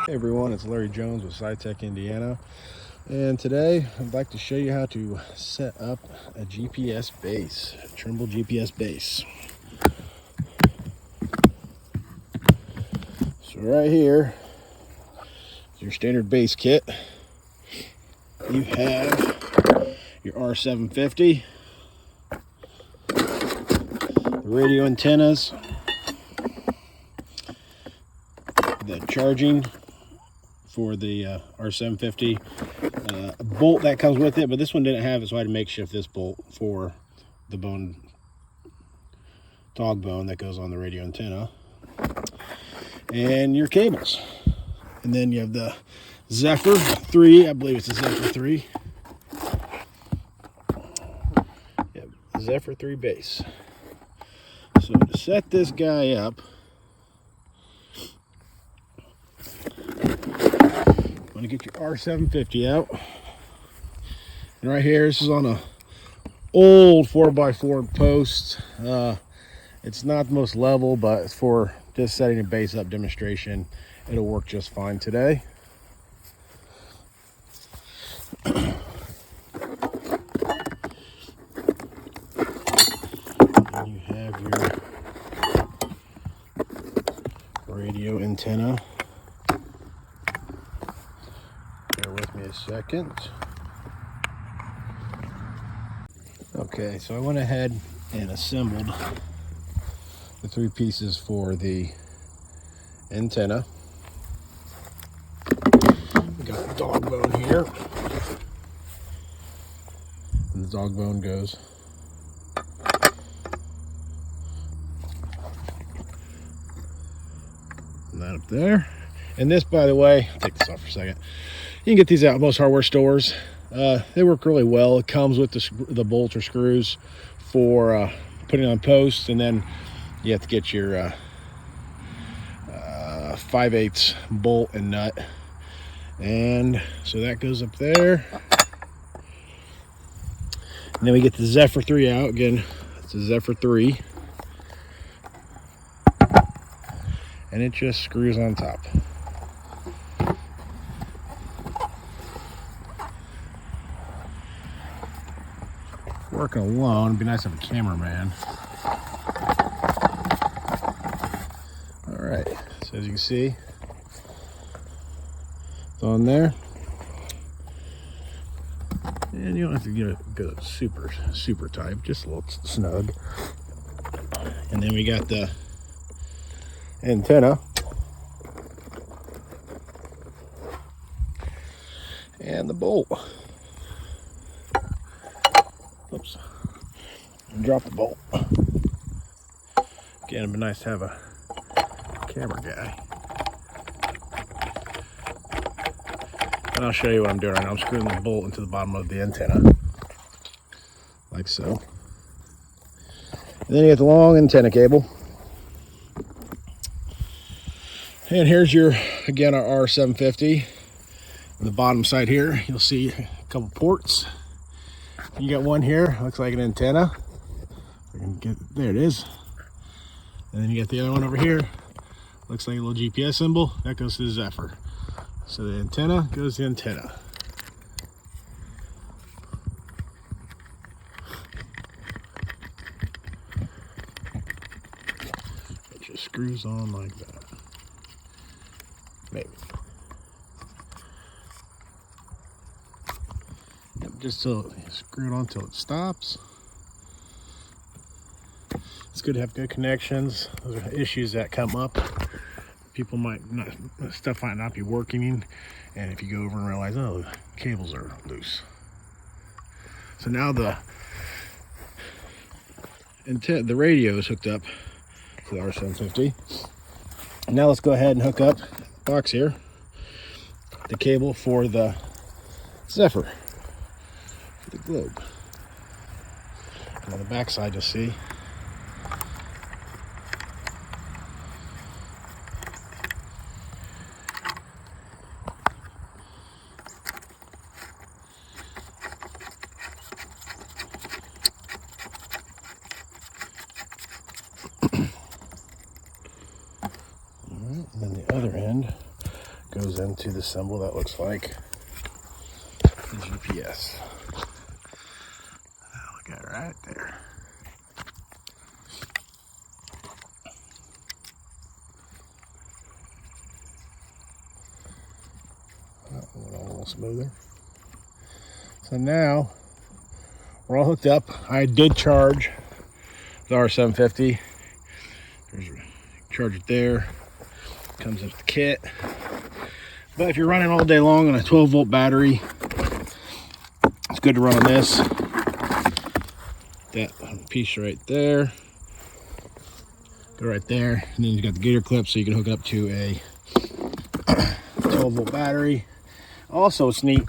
Hey everyone, it's Larry Jones with SITECH-INDIANA, and today I'd like to show you how to set up a GPS base, a Trimble GPS base. So right here is your standard base kit. You have your R750, the radio antennas, the charging for the R750, a bolt that comes with it, but this one didn't have it, so I had to makeshift this bolt for the dog bone that goes on the radio antenna, and your cables. And then you have the Zephyr 3, I believe it's a Zephyr 3. Yep, Zephyr 3 base. So to set this guy up, I'm going to get your R750 out. And right here, this is on a old 4x4 post. It's not the most level, but for just setting a base up demonstration, it'll work just fine today. And you have your radio antenna. Bear with me a second. Okay, so I went ahead and assembled the three pieces for the antenna. We got the dog bone here, and the dog bone goes that up there. And this, by the way, I'll take this off for a second. You can get these out at most hardware stores. They work really well. It comes with the bolts or screws for putting on posts, and then you have to get your 5/8 bolt and nut. And so that goes up there. And then we get the Zephyr 3 out. Again, it's a Zephyr 3. And it just screws on top. Working alone, it'd be nice to have a cameraman. All right, so as you can see, it's on there. And you don't have to go super tight, just a little snug. And then we got the antenna. And the bolt. Oops. Drop the bolt. Again, it'd be nice to have a camera guy. And I'll show you what I'm doing right now. I'm screwing the bolt into the bottom of the antenna. Like so. And then you get the long antenna cable. And here's your, again, our R750. On the bottom side here, you'll see a couple ports. You got one here, looks like an antenna. I can get, there it is. And then you got the other one over here, looks like a little GPS symbol. That goes to the Zephyr. So the antenna goes to the antenna. It just screws on like that. Maybe. Yep, just till screw it on till it stops. It's good to have good connections. Those are issues that come up. People might not, stuff might not be working, and if you go over and realize, oh, the cables are loose. So now the radio is hooked up to the R750. Now let's go ahead and hook up box here, the cable for the Zephyr, for the globe. And on the back side, you'll see goes into the symbol that looks like the GPS. Look at it right there. That went a little smoother. So now we're all hooked up. I did charge the R750. There's a charger there. Comes with the kit. But if you're running all day long on a 12-volt battery, it's good to run on this. That piece right there. Go right there. And then you got the gator clip so you can hook it up to a 12-volt battery. Also, it's neat.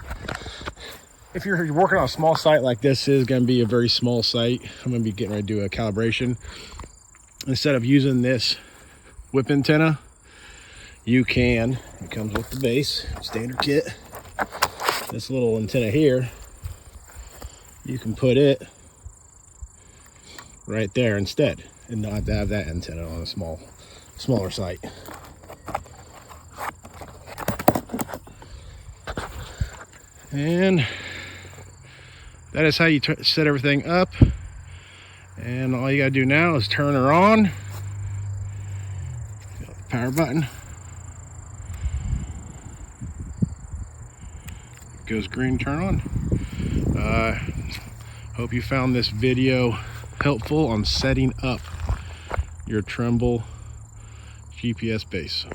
If you're working on a small site like this is going to be a very small site, I'm going to be getting ready to do a calibration. Instead of using this whip antenna, you can, it comes with the base, standard kit, this little antenna here, you can put it right there instead and not have to have that antenna on a smaller site. And that is how you set everything up. And all you gotta do now is turn her on. Got the power button. It goes green, turn on. Hope you found this video helpful on setting up your Trimble GPS base.